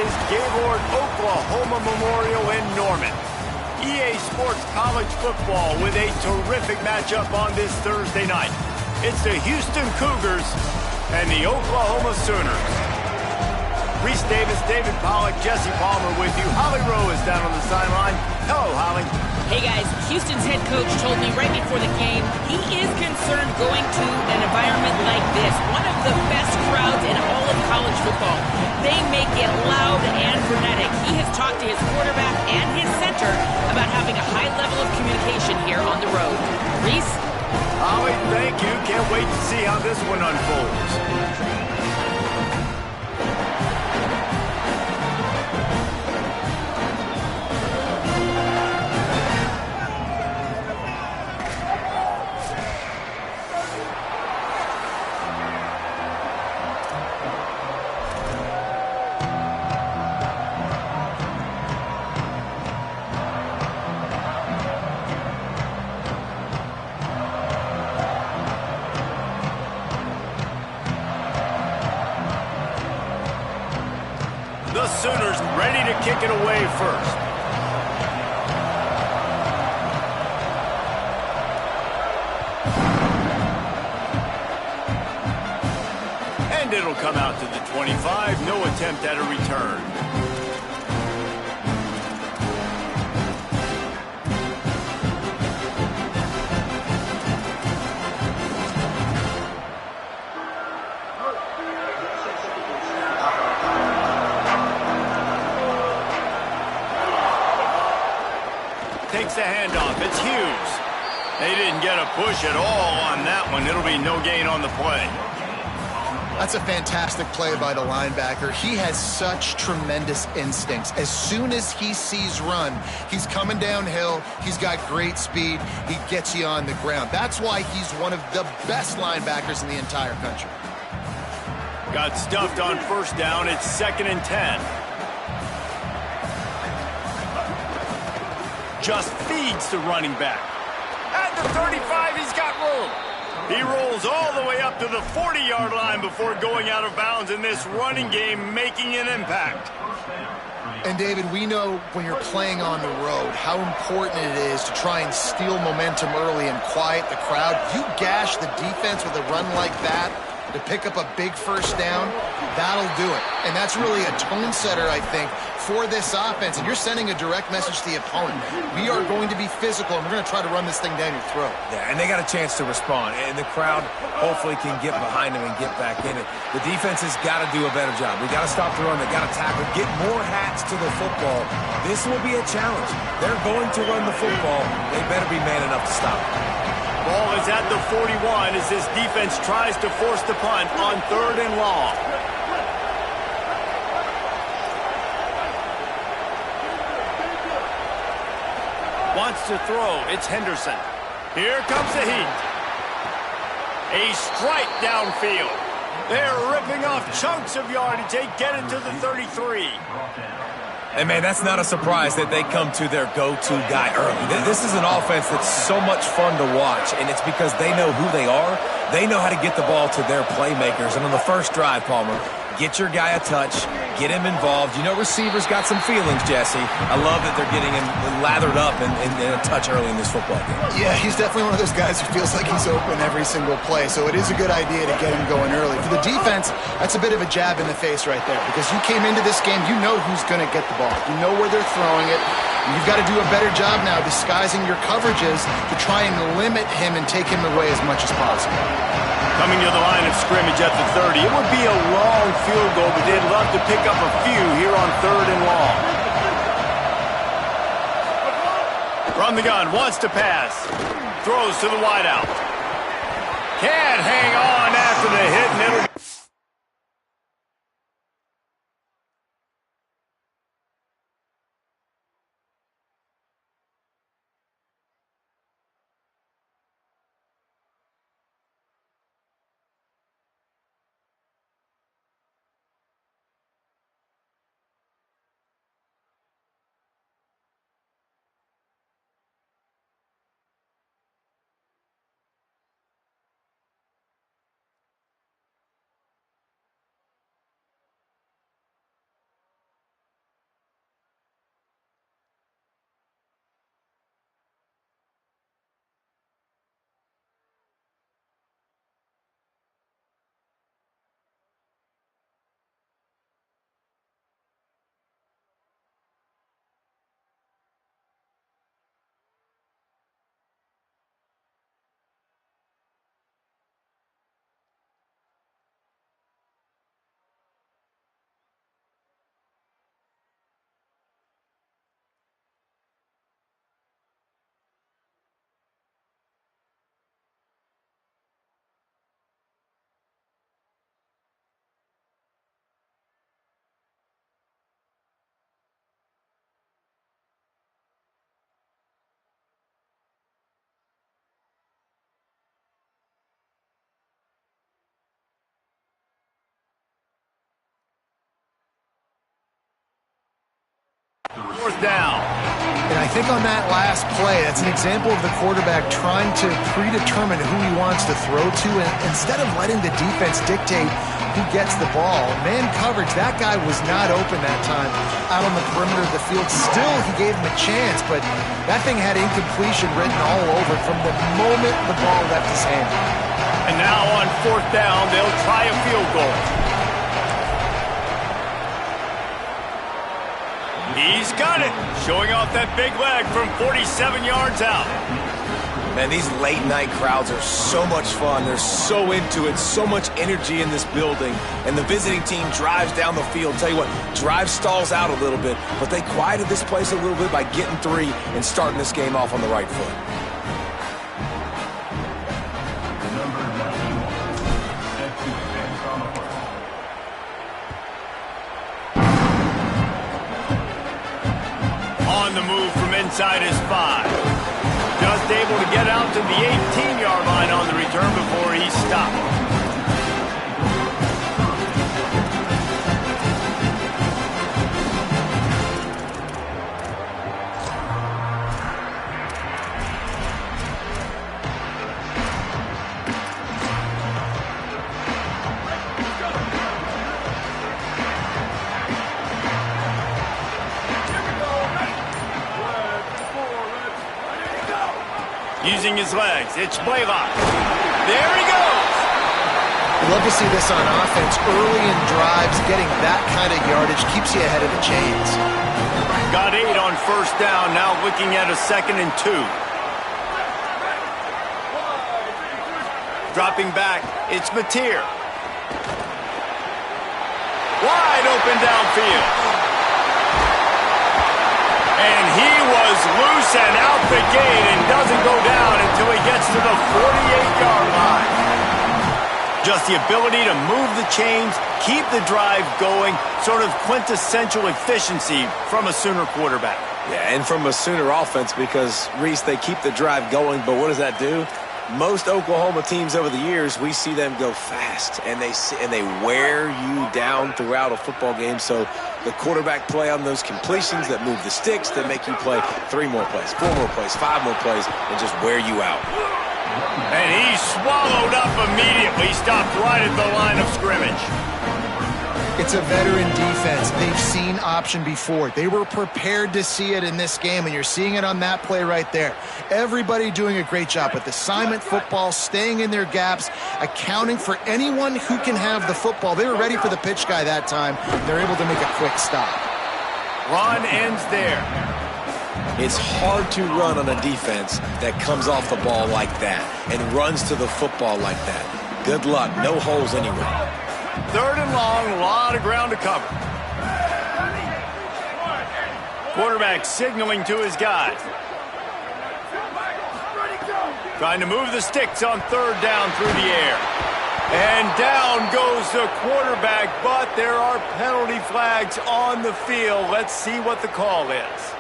plays Gaylord Oklahoma Memorial in Norman. EA Sports College Football with a terrific matchup on this Thursday night. It's the Houston Cougars and the Oklahoma Sooners. Reese Davis, David Pollack, Jesse Palmer with you. Holly Rowe is down on the sideline. Hello, Holly. Hey, guys. Houston's head coach told me right before the game he is concerned going to an environment like this. One of the best crowds in all of college football. They make it loud and frenetic. He has talked to his quarterback and his center about having a high level of communication here on the road. Reese? Holly, thank you. Can't wait to see how this one unfolds. The Sooners ready to kick it away first. And it'll come out to the 25. No attempt at a return. Takes the handoff. It's Hughes. They didn't get a push at all on that one. It'll be no gain on the play. That's a fantastic play by the linebacker. He has such tremendous instincts. As soon as he sees run, he's coming downhill. He's got great speed. He gets you on the ground. That's why he's one of the best linebackers in the entire country. Got stuffed on first down. It's 2nd and 10. Just feeds the running back. At the 35, he's got room. He rolls all the way up to the 40-yard line before going out of bounds in this running game, making an impact. And, David, we know when you're playing on the road how important it is to try and steal momentum early and quiet the crowd. You gash the defense with a run like that to pick up a big first down, that'll do it. And that's really a tone setter, I think, for this offense. And you're sending a direct message to the opponent. We are going to be physical, and we're going to try to run this thing down your throat. Yeah, and they got a chance to respond. And the crowd hopefully can get behind them and get back in it. The defense has got to do a better job. We got to stop the run. They got to tackle, get more hats to the football. This will be a challenge. They're going to run the football. They better be man enough to stop it. Ball is at the 41 as this defense tries to force the punt on 3rd and long. Wants to throw. It's Henderson. Here comes the heat. A strike downfield. They're ripping off chunks of yardage. They get it to the 33. And, man, that's not a surprise that they come to their go-to guy early. This is an offense that's so much fun to watch, and it's because they know who they are. They know how to get the ball to their playmakers. And on the first drive, Palmer, get your guy a touch, get him involved. You know receivers got some feelings, Jesse. I love that they're getting him lathered up in a touch early in this football game. Yeah, he's definitely one of those guys who feels like he's open every single play, so it is a good idea to get him going early. For the defense, that's a bit of a jab in the face right there, because you came into this game, you know who's going to get the ball. You know where they're throwing it. You've got to do a better job now disguising your coverages to try and limit him and take him away as much as possible. Coming to the line of scrimmage at the 30. It would be a long field goal, but they'd love to pick up a few here on 3rd and long. From the gun, wants to pass. Throws to the wideout. Can't hang on after the hit, and it'll 4th down. And I think on that last play, that's an example of the quarterback trying to predetermine who he wants to throw to, and instead of letting the defense dictate who gets the ball. Man coverage, that guy was not open that time out on the perimeter of the field. Still, he gave him a chance, but that thing had incompletion written all over it from the moment the ball left his hand. And now on 4th down, they'll try a field goal. He's got it, showing off that big leg from 47 yards out. Man, these late-night crowds are so much fun. They're so into it, so much energy in this building. And the visiting team drives down the field. Tell you what, drive stalls out a little bit, but they quieted this place a little bit by getting 3 and starting this game off on the right foot. On the move from inside his 5. Just able to get out to the 18-yard line on the return before he stopped. Using his legs, it's Blaylock. There he goes! I'd love to see this on offense. Early in drives, getting that kind of yardage keeps you ahead of the chains. Got 8 on 1st down, now looking at a 2nd and 2. Dropping back, it's Mateer. Wide open downfield. And he was loose and out the gate and doesn't go down until he gets to the 48-yard line. Just the ability to move the chains, keep the drive going, sort of quintessential efficiency from a Sooner quarterback. Yeah, and from a Sooner offense because, Reese, they keep the drive going, but what does that do? Most Oklahoma teams over the years, we see them go fast, and they wear you down throughout a football game. So the quarterback play on those completions that move the sticks, that make you play 3 more plays, 4 more plays, 5 more plays, and just wear you out. And he swallowed up immediately, stopped right at the line of scrimmage. It's a veteran defense. They've seen option before. They were prepared to see it in this game, and you're seeing it on that play right there. Everybody doing a great job with assignment football, staying in their gaps, accounting for anyone who can have the football. They were ready for the pitch guy that time. They're able to make a quick stop. Run ends there. It's hard to run on a defense that comes off the ball like that and runs to the football like that. Good luck. No holes anywhere. 3rd and long, a lot of ground to cover. Quarterback signaling to his guys. Trying to move the sticks on 3rd down through the air. And down goes the quarterback, but there are penalty flags on the field. Let's see what the call is.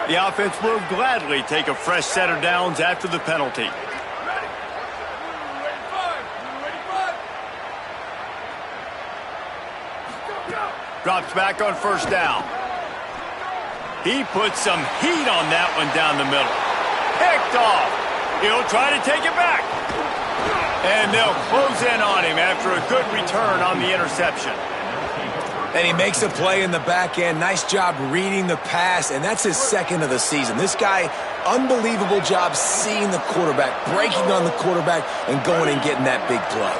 The offense will gladly take a fresh set of downs after the penalty. Drops back on 1st down. He puts some heat on that one down the middle. Picked off. He'll try to take it back. And they'll close in on him after a good return on the interception. And he makes a play in the back end. Nice job reading the pass, and that's his 2nd of the season. This guy, unbelievable job seeing the quarterback, breaking on the quarterback, and going and getting that big play.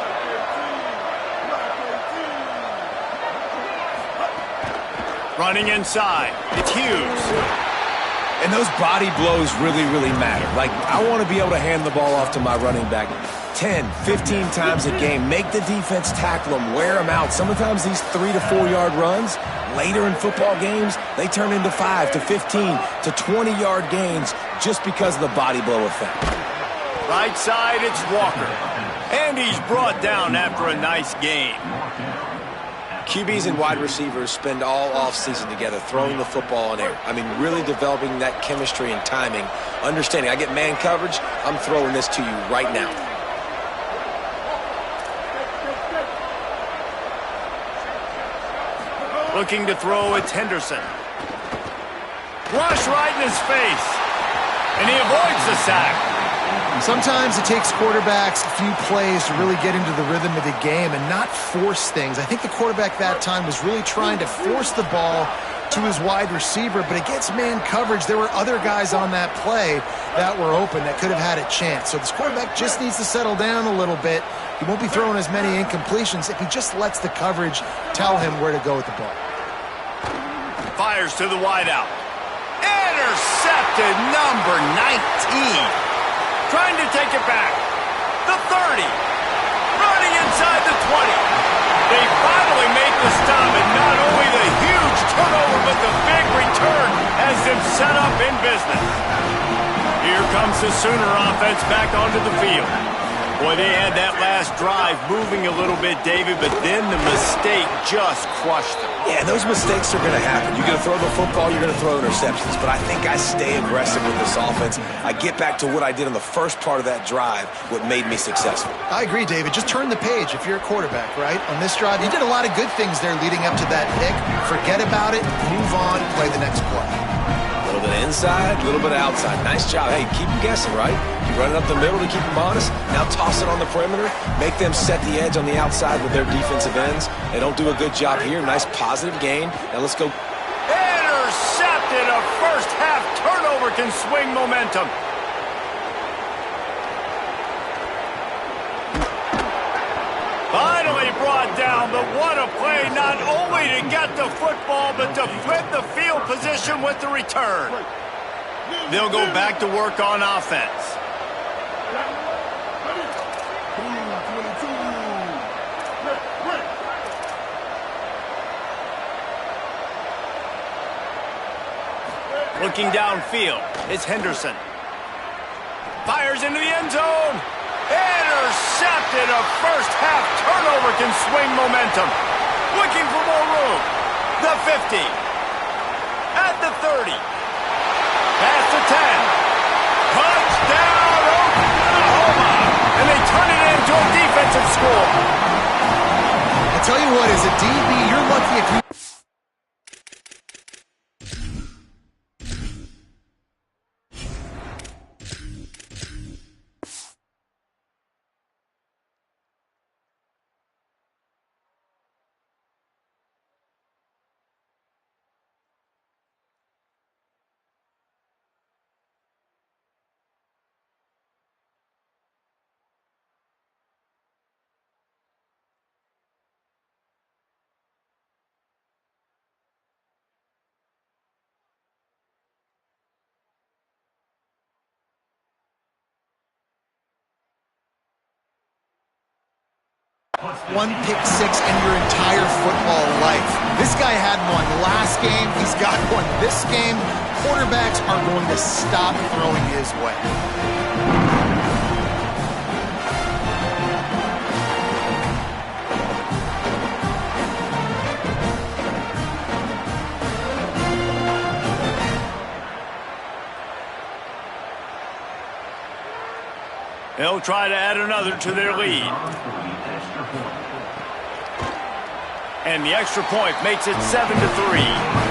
Running inside, it's Hughes. And those body blows really, really matter. Like, I want to be able to hand the ball off to my running back 10, 15 times a game. Make the defense tackle them, wear them out. Sometimes these 3 to 4 yard runs, later in football games, they turn into 5 to 15 to 20 yard gains just because of the body blow effect. Right side, it's Walker. And he's brought down after a nice game. QBs and wide receivers spend all offseason together throwing the football in air. I mean, really developing that chemistry and timing. Understanding, I get man coverage, I'm throwing this to you right now. Looking to throw, it's Henderson. Rush right in his face. And he avoids the sack. Sometimes it takes quarterbacks a few plays to really get into the rhythm of the game and not force things. I think the quarterback that time was really trying to force the ball to his wide receiver, but against man coverage, there were other guys on that play that were open that could have had a chance. So this quarterback just needs to settle down a little bit. He won't be throwing as many incompletions if he just lets the coverage tell him where to go with the ball. Fires to the wideout. Intercepted, number 19. Trying to take it back. The 30. Running inside the 20. They finally make the stop, and not only the huge turnover, but the big return has them set up in business. Here comes the Sooner offense back onto the field. Boy, they had that last drive moving a little bit, David, but then the mistake just crushed them. Yeah, those mistakes are going to happen. You're going to throw the football, you're going to throw interceptions. But I think I stay aggressive with this offense. I get back to what I did in the first part of that drive, what made me successful. I agree, David. Just turn the page if you're a quarterback, right? On this drive, you did a lot of good things there leading up to that pick. Forget about it, move on, play the next play. A little bit of inside, a little bit of outside. Nice job. Hey, keep them guessing, right? You run it up the middle to keep them honest. Now toss it on the perimeter. Make them set the edge on the outside with their defensive ends. They don't do a good job here. Nice positive gain. Now let's go. Intercepted. A first half turnover can swing momentum. Finally brought down, but what a play, not only to get the football, but to flip the field position with the return. They'll go back to work on offense. Looking downfield, it's Henderson. Fires into the end zone. Intercepted. A first half turnover can swing momentum. Looking for more room. The 50. At the 30. Past the 10. Touchdown, Oklahoma. And they turn it into a defensive score. I tell you what, as a DB, you're lucky if you... One pick six in your entire football life. This guy had one last game. He's got one this game. Quarterbacks are going to stop throwing his way. They'll try to add another to their lead. And the extra point makes it 7-3.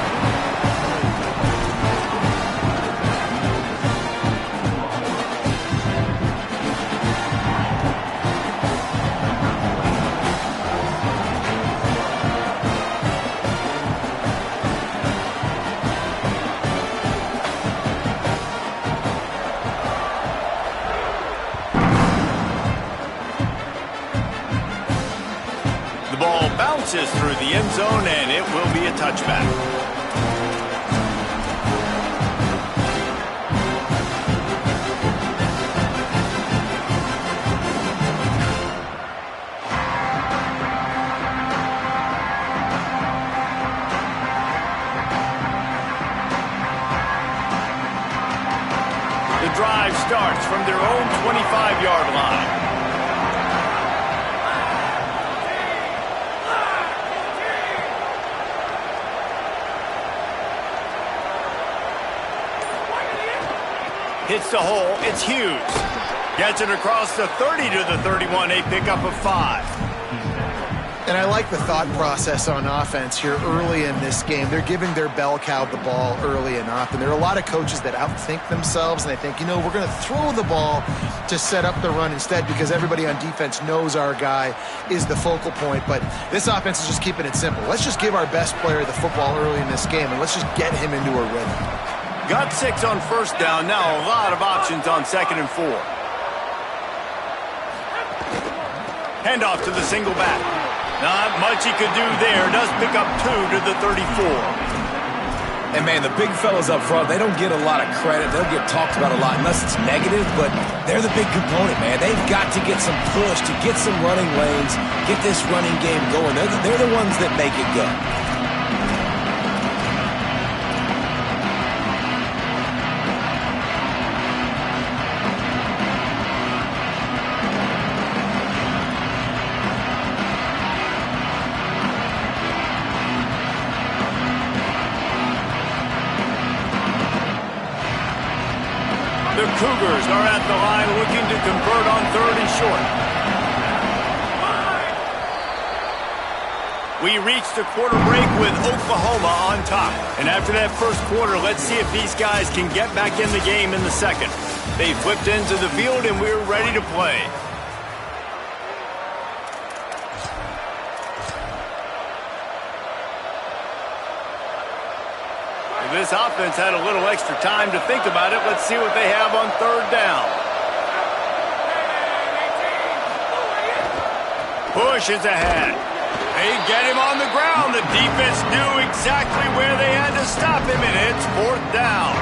The ball bounces through the end zone, and it will be a touchback. The drive starts from their own 25-yard line. Hits the hole, it's Hughes. Gets it across the 30 to the 31, a pickup of 5. And I like the thought process on offense here early in this game. They're giving their bell cow the ball early enough. And there are a lot of coaches that outthink themselves, and they think, you know, we're going to throw the ball to set up the run instead because everybody on defense knows our guy is the focal point. But this offense is just keeping it simple. Let's just give our best player the football early in this game, and let's just get him into a rhythm. Got 6 on first down. Now a lot of options on 2nd and 4. Handoff to the single back. Not much he could do there. Does pick up 2 to the 34. And, man, the big fellas up front, they don't get a lot of credit. They'll get talked about a lot unless it's negative, but they're the big component, man. They've got to get some push, to get some running lanes, get this running game going. They're the ones that make it go. The Cougars are at the line looking to convert on 3rd and short. We reached the quarter break with Oklahoma on top. And after that first quarter, let's see if these guys can get back in the game in the second. They flipped into the field and we're ready to play. This offense had a little extra time to think about it. Let's see what they have on 3rd down. Push is ahead. They get him on the ground. The defense knew exactly where they had to stop him, and it's 4th down.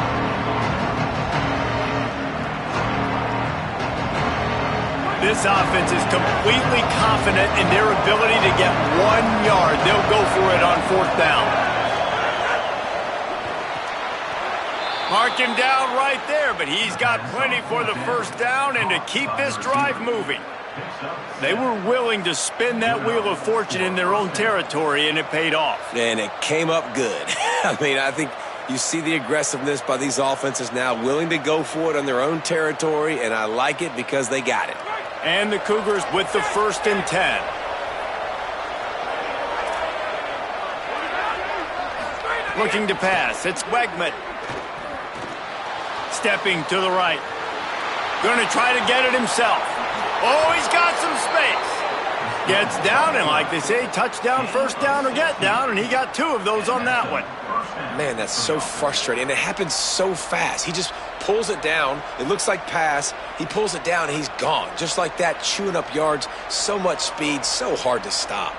This offense is completely confident in their ability to get 1 yard. They'll go for it on 4th down. Mark him down right there, but he's got plenty for the first down and to keep this drive moving. They were willing to spin that wheel of fortune in their own territory, and it paid off. And it came up good. I mean, I think you see the aggressiveness by these offenses now, willing to go for it on their own territory, and I like it because they got it. And the Cougars with the 1st and 10. Looking to pass. It's Wegman. Stepping to the right. Going to try to get it himself. Oh, he's got some space. Gets down, and like they say, touchdown, first down, or get down, and he got 2 of those on that one. Man, that's so frustrating, and it happens so fast. He just pulls it down. It looks like pass. He pulls it down, and he's gone. Just like that, chewing up yards. So much speed, so hard to stop.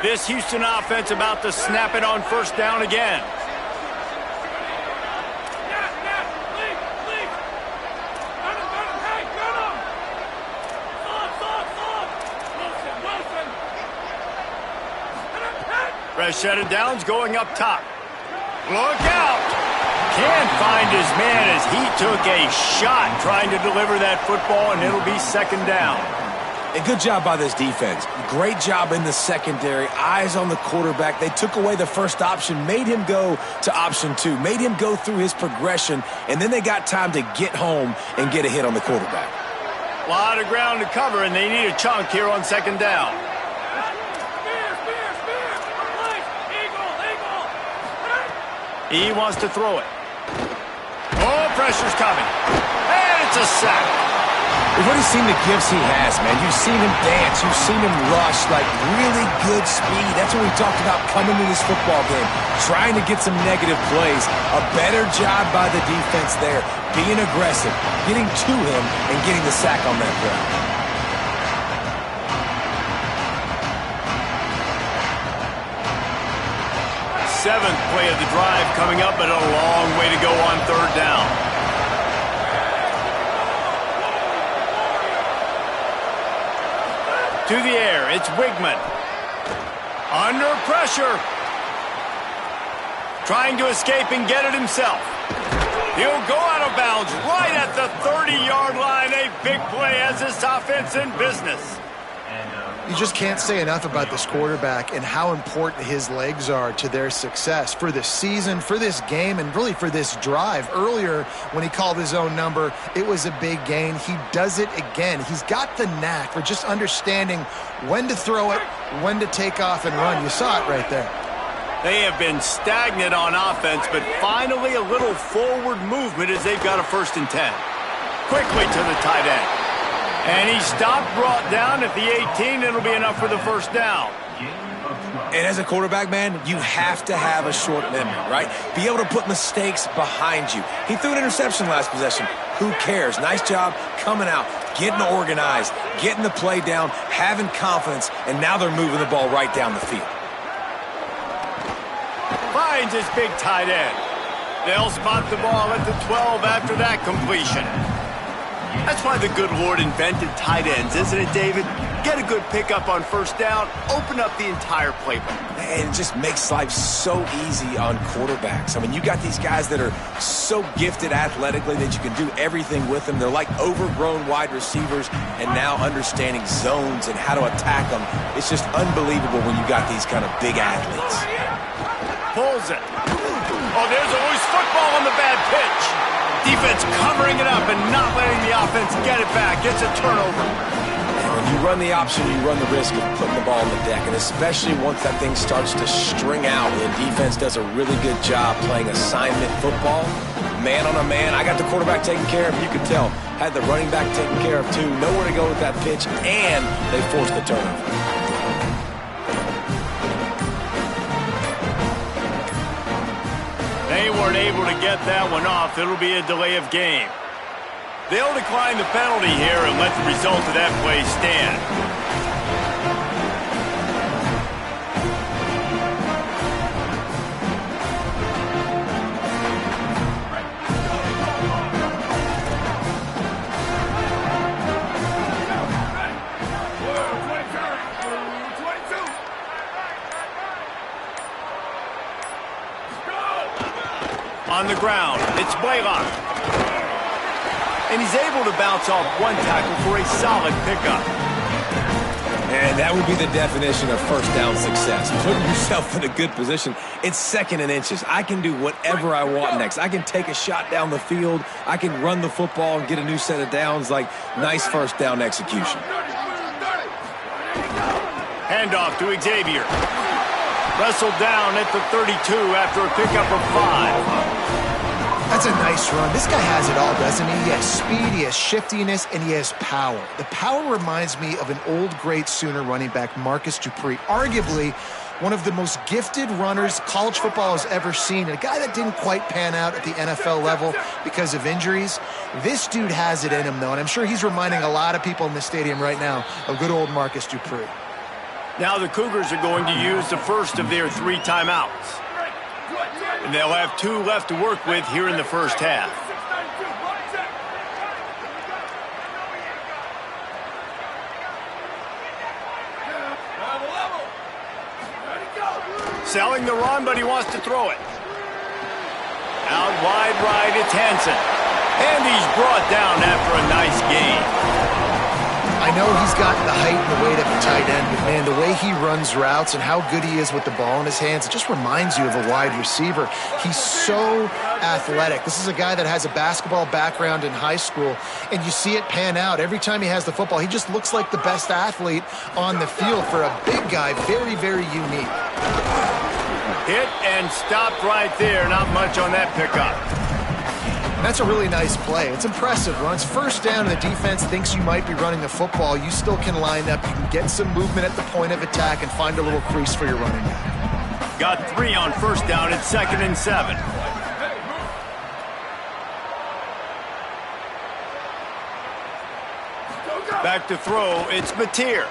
This Houston offense about to snap it on 1st down again. Fresh set of downs going up top. Look out! Can't find his man as he took a shot trying to deliver that football, and it'll be 2nd down. A good job by this defense. Great job in the secondary. Eyes on the quarterback. They took away the first option, made him go to option 2, made him go through his progression, and then they got time to get home and get a hit on the quarterback. A lot of ground to cover, and they need a chunk here on 2nd down. He wants to throw it. Oh, pressure's coming. And it's a sack. We've already seen the gifts he has, man. You've seen him dance. You've seen him rush, like really good speed. That's what we talked about coming to this football game, trying to get some negative plays. A better job by the defense there, being aggressive, getting to him, and getting the sack on that play. Seventh play of the drive coming up, but a long way to go on 3rd down. To the air, it's Wigman. Under pressure. Trying to escape and get it himself. He'll go out of bounds right at the 30-yard line. A big play as this offense in business. You just can't say enough about this quarterback and how important his legs are to their success for this season, for this game, and really for this drive. Earlier, when he called his own number, it was a big gain. He does it again. He's got the knack for just understanding when to throw it, when to take off and run. You saw it right there. They have been stagnant on offense, but finally a little forward movement as they've got a 1st and 10. Quickly to the tight end. And he stopped, brought down at the 18. It'll be enough for the 1st down. And as a quarterback, man, you have to have a short memory, right? Be able to put mistakes behind you. He threw an interception last possession. Who cares? Nice job coming out, getting organized, getting the play down, having confidence, and now they're moving the ball right down the field. Finds his big tight end. They'll spot the ball at the 12 after that completion. That's why the good Lord invented tight ends, isn't it, David? Get a good pickup on 1st down, open up the entire playbook. And it just makes life so easy on quarterbacks. I mean, you got these guys that are so gifted athletically that you can do everything with them. They're like overgrown wide receivers, and now understanding zones and how to attack them. It's just unbelievable when you got these kind of big athletes. Pulls it. Oh, there's a loose football on the bad pitch. Defense covering it up and not letting the offense get it back. Gets a turnover. And when you run the option, you run the risk of putting the ball on the deck. And especially once that thing starts to string out, the defense does a really good job playing assignment football. Man on a man. I got the quarterback taken care of. You could tell. Had the running back taken care of, too. Nowhere to go with that pitch, and they forced the turnover. They weren't able to get that one off. It'll be a delay of game. They'll decline the penalty here and let the result of that play stand. On the ground, it's Blaylock. And he's able to bounce off one tackle for a solid pickup. And that would be the definition of 1st down success. Putting yourself in a good position. It's 2nd and inches. I can do whatever I want next. I can take a shot down the field. I can run the football and get a new set of downs. Like, nice 1st down execution. Handoff to Xavier. Wrestled down at the 32 after a pickup of 5. That's a nice run. This guy has it all, doesn't he? He has speed, he has shiftiness, and he has power. The power reminds me of an old great Sooner running back, Marcus Dupree, arguably one of the most gifted runners college football has ever seen, and a guy that didn't quite pan out at the NFL level because of injuries. This dude has it in him, though, and I'm sure he's reminding a lot of people in the stadium right now of good old Marcus Dupree. Now the Cougars are going to use the first of their 3 timeouts. And they'll have 2 left to work with here in the 1st half. Selling the run, but he wants to throw it. Out wide right, it's Hansen. And he's brought down after a nice gain. I know he's got the height and the weight of a tight end, but, man, the way he runs routes and how good he is with the ball in his hands, it just reminds you of a wide receiver. He's so athletic. This is a guy that has a basketball background in high school, and you see it pan out. Every time he has the football, he just looks like the best athlete on the field. For a big guy, very, very unique. Hit and stopped right there. Not much on that pickup. That's a really nice play. It's impressive. When it's 1st down and the defense thinks you might be running the football, you still can line up. You can get some movement at the point of attack and find a little crease for your running back. Got 3 on 1st down. It's 2nd and 7. Back to throw. It's Mateer.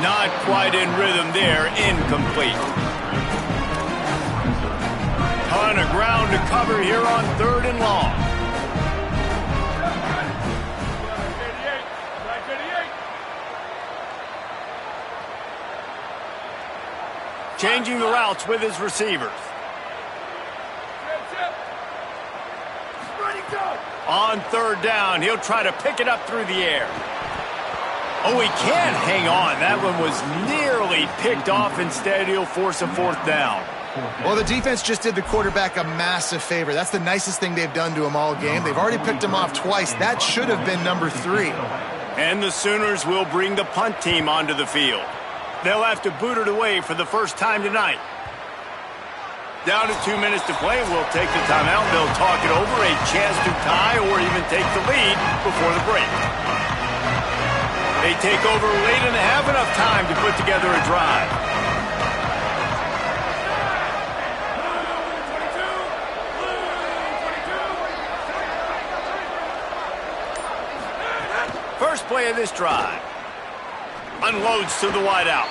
Not quite in rhythm there. Incomplete. Ton of ground to cover here on 3rd and long. Changing the routes with his receivers. On 3rd down, he'll try to pick it up through the air. Oh, he can't hang on. That one was nearly picked off. Instead, he'll force a 4th down. Well, the defense just did the quarterback a massive favor. That's the nicest thing they've done to him all game. They've already picked him off twice. That should have been number 3. And the Sooners will bring the punt team onto the field. They'll have to boot it away for the first time tonight. Down to 2 minutes to play. We'll take the timeout. They'll talk it over. A chance to tie or even take the lead before the break. They take over late in the half, enough time to put together a drive. First play of this drive. Unloads to the wideout.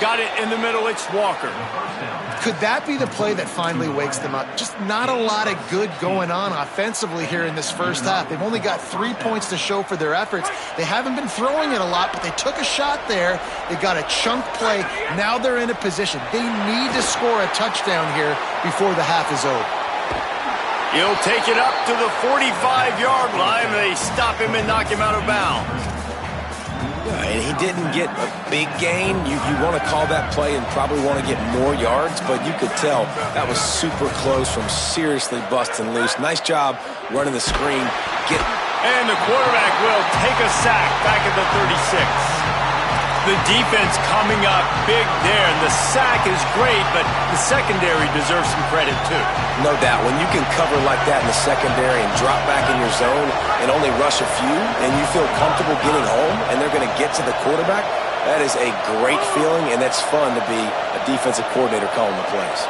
Got it in the middle. It's Walker. Could that be the play that finally wakes them up? Just not a lot of good going on offensively here in this first half. They've only got 3 points to show for their efforts. They haven't been throwing it a lot, but they took a shot there. They got a chunk play. Now they're in a position. They need to score a touchdown here before the half is over. He'll take it up to the 45-yard line. They stop him and knock him out of bounds. And he didn't get a big gain. You want to call that play and probably want to get more yards, but you could tell that was super close from seriously busting loose. Nice job running the screen. And the quarterback will take a sack back at the 36. The defense coming up big there, and the sack is great, but the secondary deserves some credit too. No doubt. When you can cover like that in the secondary and drop back in your zone and only rush a few, and you feel comfortable getting home, and they're going to get to the quarterback, that is a great feeling, and that's fun to be a defensive coordinator calling the plays.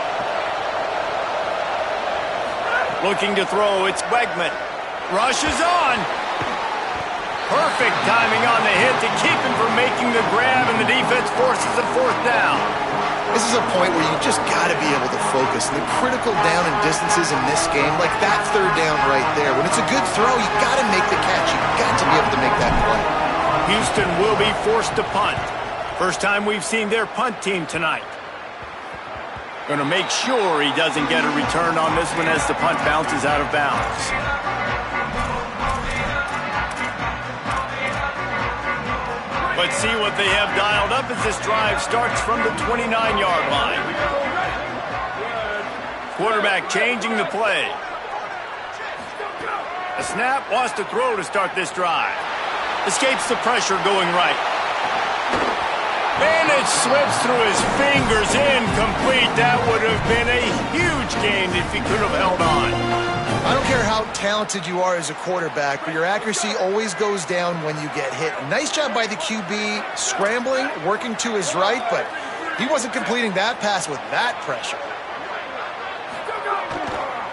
Looking to throw, it's Wegman. Rushes on. Perfect timing on the hit to keep him from making the grab, and the defense forces a 4th down. This is a point where you just got to be able to focus. The critical down and distances in this game, like that 3rd down right there. When it's a good throw, you got to make the catch. You got to be able to make that play. Houston will be forced to punt. First time we've seen their punt team tonight. Going to make sure he doesn't get a return on this one as the punt bounces out of bounds. Let's see what they have dialed up as this drive starts from the 29-yard line. Quarterback changing the play. A snap, wants to throw to start this drive. Escapes the pressure going right. And it slips through his fingers, incomplete. That would have been a huge gain if he could have held on. I don't care how talented you are as a quarterback, but your accuracy always goes down when you get hit. Nice job by the QB scrambling, working to his right, but he wasn't completing that pass with that pressure.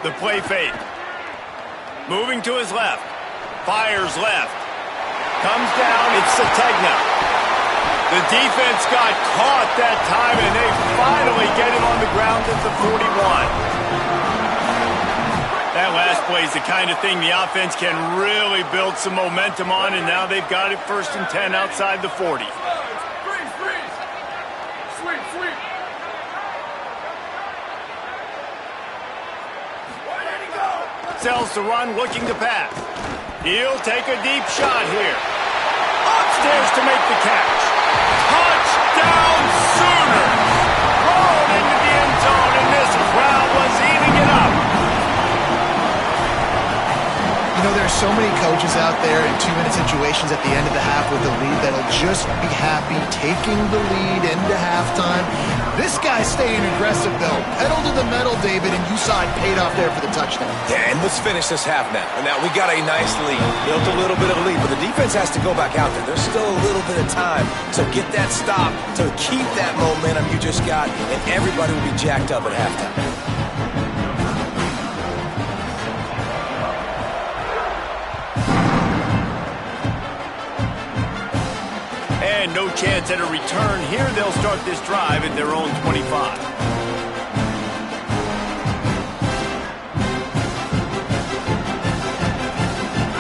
The play fake. Moving to his left. Fires left. Comes down. It's Sategna. The defense got caught that time, and they finally get him on the ground at the 41. That last play is the kind of thing the offense can really build some momentum on, and now they've got it 1st and 10 outside the 40. Sells the run, looking to pass. He'll take a deep shot here. Upstairs to make the catch. Touchdown Sooners! Thrown into the end zone, and this crowd was eating it up. You know, there's so many coaches out there in 2-minute situations at the end of the half with the lead that'll just be happy taking the lead into halftime. This guy's staying aggressive, though. Pedal to the metal, David, and you saw it paid off there for the touchdown. Yeah, and let's finish this half now. Now, we got a nice lead. Built a little bit of a lead, but the defense has to go back out there. There's still a little bit of time to get that stop, to keep that momentum you just got, and everybody will be jacked up at halftime. And no chance at a return here. They'll start this drive at their own 25.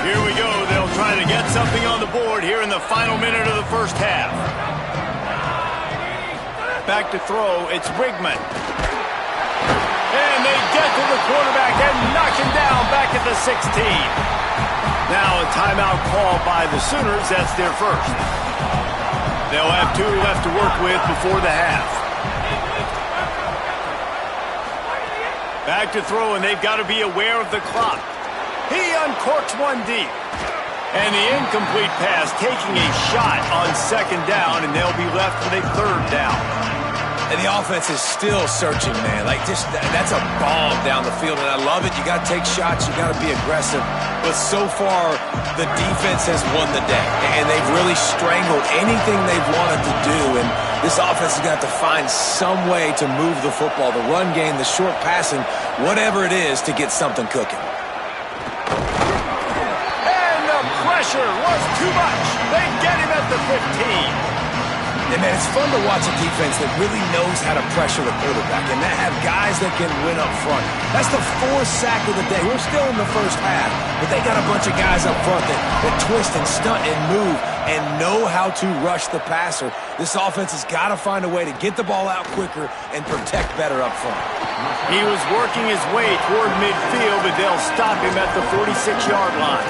Here we go. They'll try to get something on the board here in the final minute of the first half. Back to throw. It's Wigman. And they get to the quarterback and knock him down back at the 16. Now a timeout call by the Sooners. That's their first. They'll have 2 left to work with before the half. Back to throw, and they've got to be aware of the clock. He uncorks one deep. And the incomplete pass taking a shot on 2nd down, and they'll be left with a 3rd down. And the offense is still searching, man. Like, just that's a bomb down the field, and I love it. You got to take shots. You got to be aggressive. But so far, the defense has won the day, and they've really strangled anything they've wanted to do. And this offense has got to find some way to move the football, the run game, the short passing, whatever it is, to get something cooking. Pressure was too much. They get him at the 15. And, man, it's fun to watch a defense that really knows how to pressure the quarterback and that have guys that can win up front. That's the 4th sack of the day. We're still in the first half, but they got a bunch of guys up front that twist and stunt and move and know how to rush the passer. This offense has got to find a way to get the ball out quicker and protect better up front. He was working his way toward midfield, but they'll stop him at the 46-yard line.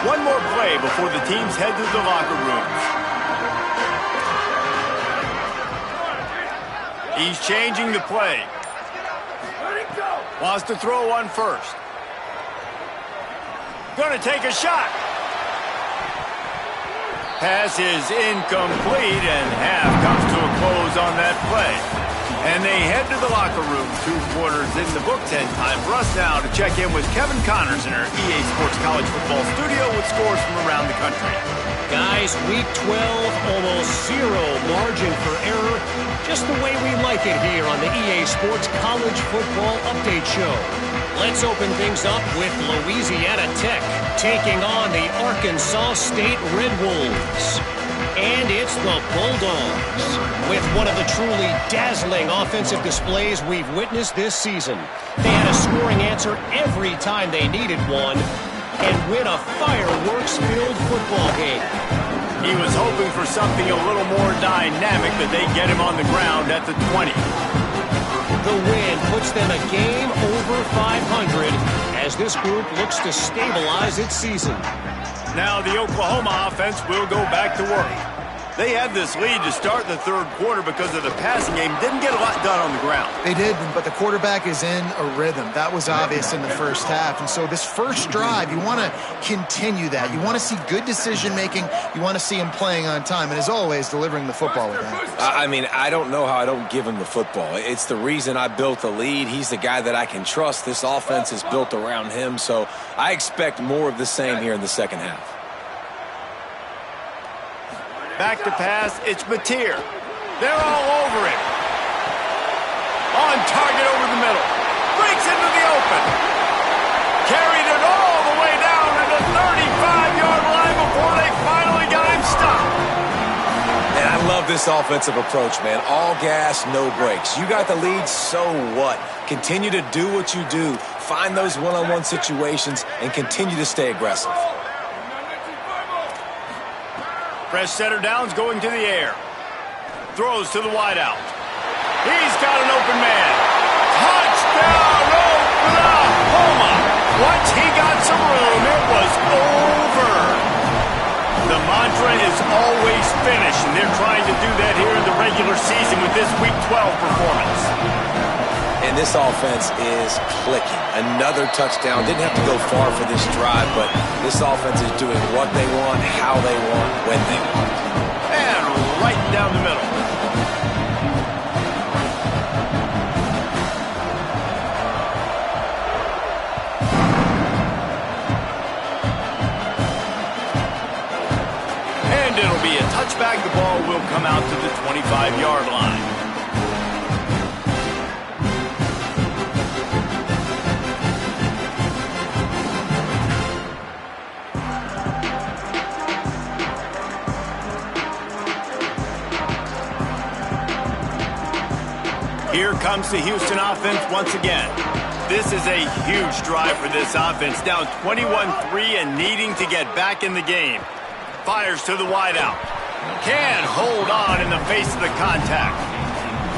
One more play before the teams head to the locker rooms. He's changing the play. Wants to throw on 1st. Going to take a shot. Pass is incomplete, and half comes to a close on that play. And they head to the locker room. 2 quarters in the books, and time for us now to check in with Kevin Connors in our EA Sports College Football studio with scores from around the country. Guys, week 12, almost 0 margin for error. Just the way we like it here on the EA Sports College Football Update Show. Let's open things up with Louisiana Tech taking on the Arkansas State Red Wolves. And it's the Bulldogs with one of the truly dazzling offensive displays we've witnessed this season. They had a scoring answer every time they needed one and win a fireworks-filled football game. He was hoping for something a little more dynamic, but they get him on the ground at the 20. The win puts them a game over 500 as this group looks to stabilize its season. Now the Oklahoma offense will go back to work. They had this lead to start the 3rd quarter because of the passing game. Didn't get a lot done on the ground. They did, but the quarterback is in a rhythm. That was obvious in the first half. And so this first drive, you want to continue that. You want to see good decision-making. You want to see him playing on time. And as always, delivering the football with accuracy. I mean, I don't know how I don't give him the football. It's the reason I built the lead. He's the guy that I can trust. This offense is built around him. So I expect more of the same here in the second half. Back to pass, it's Mateer. They're all over him. On target over the middle. Breaks into the open. Carried it all the way down to the 35-yard line before they finally got him stopped. And I love this offensive approach, man. All gas, no brakes. You got the lead, so what? Continue to do what you do. Find those one-on-one situations and continue to stay aggressive. Fresh setter downs going to the air. Throws to the wideout. He's got an open man. Touchdown, Oklahoma! Once he got some room, it was over. The mantra is always finish, and they're trying to do that here in the regular season with this Week 12 performance. And this offense is clicking. Another touchdown. Didn't have to go far for this drive, but this offense is doing what they want, how they want, when they want. And right down the middle. And it'll be a touchback. The ball will come out to the 25-yard line. Here comes the Houston offense once again. This is a huge drive for this offense. Down 21-3 and needing to get back in the game. Fires to the wideout. Can hold on in the face of the contact.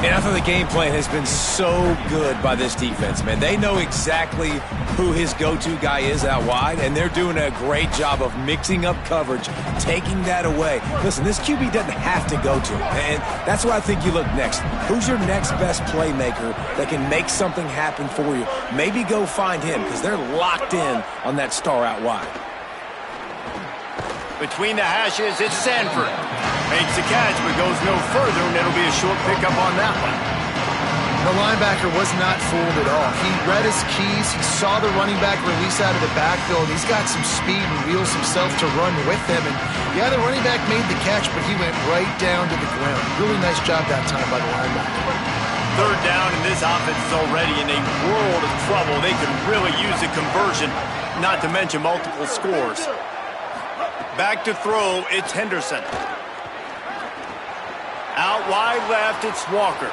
And I thought the game plan has been so good by this defense, man. They know exactly who his go-to guy is out wide, and they're doing a great job of mixing up coverage, taking that away. Listen, this QB doesn't have to go to him, and that's why I think you look next. Who's your next best playmaker that can make something happen for you? Maybe go find him, because they're locked in on that star out wide. Between the hashes, it's Sanford. Makes the catch, but goes no further, and it'll be a short pickup on that one. The linebacker was not fooled at all. He read his keys. He saw the running back release out of the backfield. He's got some speed and wheels himself to run with him. And, yeah, the running back made the catch, but he went right down to the ground. Really nice job that time by the linebacker. Third down, and this offense is already in a world of trouble. They could really use a conversion, not to mention multiple scores. Back to throw, it's Henderson. Out wide left, it's Walker.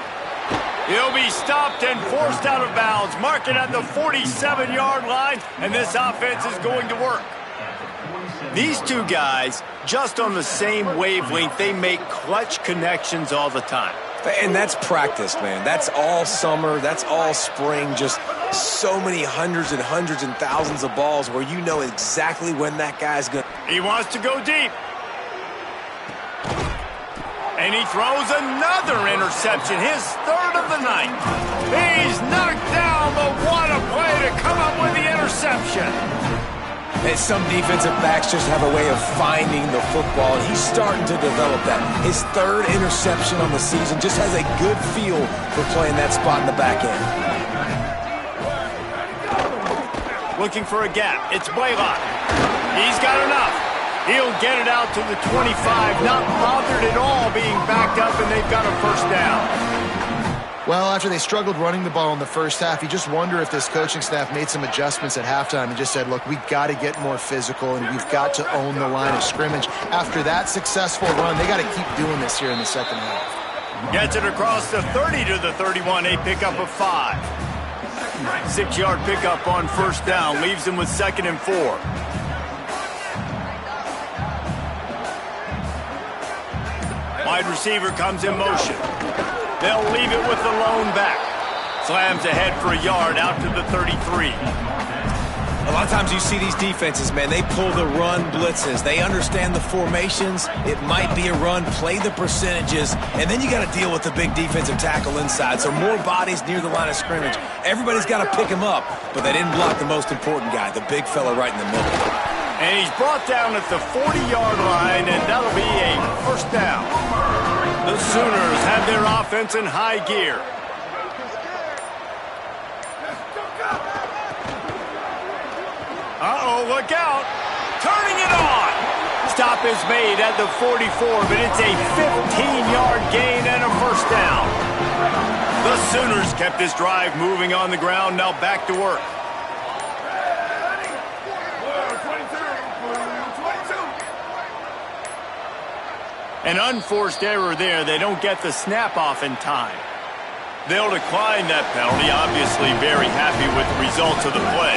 He'll be stopped and forced out of bounds. Mark it at the 47-yard line, and this offense is going to work. These two guys, just on the same wavelength, they make clutch connections all the time. And that's practice, man. That's all summer. That's all spring. Just so many hundreds and hundreds and thousands of balls where you know exactly when that guy's going to... He wants to go deep. And he throws another interception, his third of the night. He's knocked down, but what a play to come up with the interception. And some defensive backs just have a way of finding the football, and he's starting to develop that. His third interception on the season, just has a good feel for playing that spot in the back end. Looking for a gap. It's Blaylock. He's got enough. He'll get it out to the 25, not bothered at all being backed up, and they've got a first down. Well, after they struggled running the ball in the first half, you just wonder if this coaching staff made some adjustments at halftime and just said, look, we've got to get more physical and we've got to own the line of scrimmage. After that successful run, they got to keep doing this here in the second half. Gets it across the 30 to the 31, a pickup of 5. 6-yard pickup on first down, leaves them with 2nd and 4. Wide receiver comes in motion. They'll leave it with the lone back. Slams ahead for a yard out to the 33. A lot of times you see these defenses, man, they pull the run blitzes. They understand the formations. It might be a run, play the percentages, and then you got to deal with the big defensive tackle inside. So more bodies near the line of scrimmage. Everybody's got to pick him up, but they didn't block the most important guy, the big fella right in the middle. And he's brought down at the 40-yard line, and that'll be a first down. The Sooners have their offense in high gear. Uh-oh, look out. Turning it on. Stop is made at the 44, but it's a 15-yard gain and a first down. The Sooners kept this drive moving on the ground, now back to work. An unforced error there. They don't get the snap off in time. They'll decline that penalty, obviously very happy with the results of the play.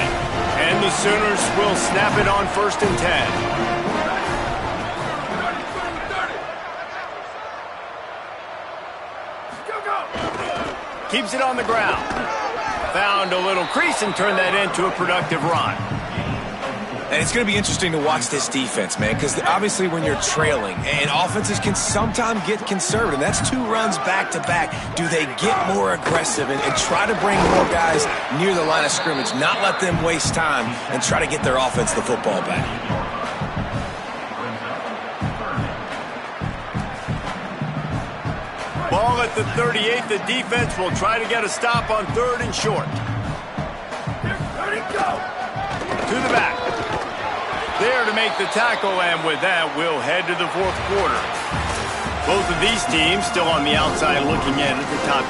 And the Sooners will snap it on 1st and 10. Keeps it on the ground. Found a little crease and turned that into a productive run. And it's going to be interesting to watch this defense, man, because obviously when you're trailing, and offenses can sometimes get conservative. That's 2 runs back-to-back. Do they get more aggressive and try to bring more guys near the line of scrimmage, not let them waste time, and try to get their offense the football back? Ball at the 38. The defense will try to get a stop on 3rd and short. To the back. There to make the tackle, and with that, we'll head to the 4th quarter. Both of these teams still on the outside looking in at the top.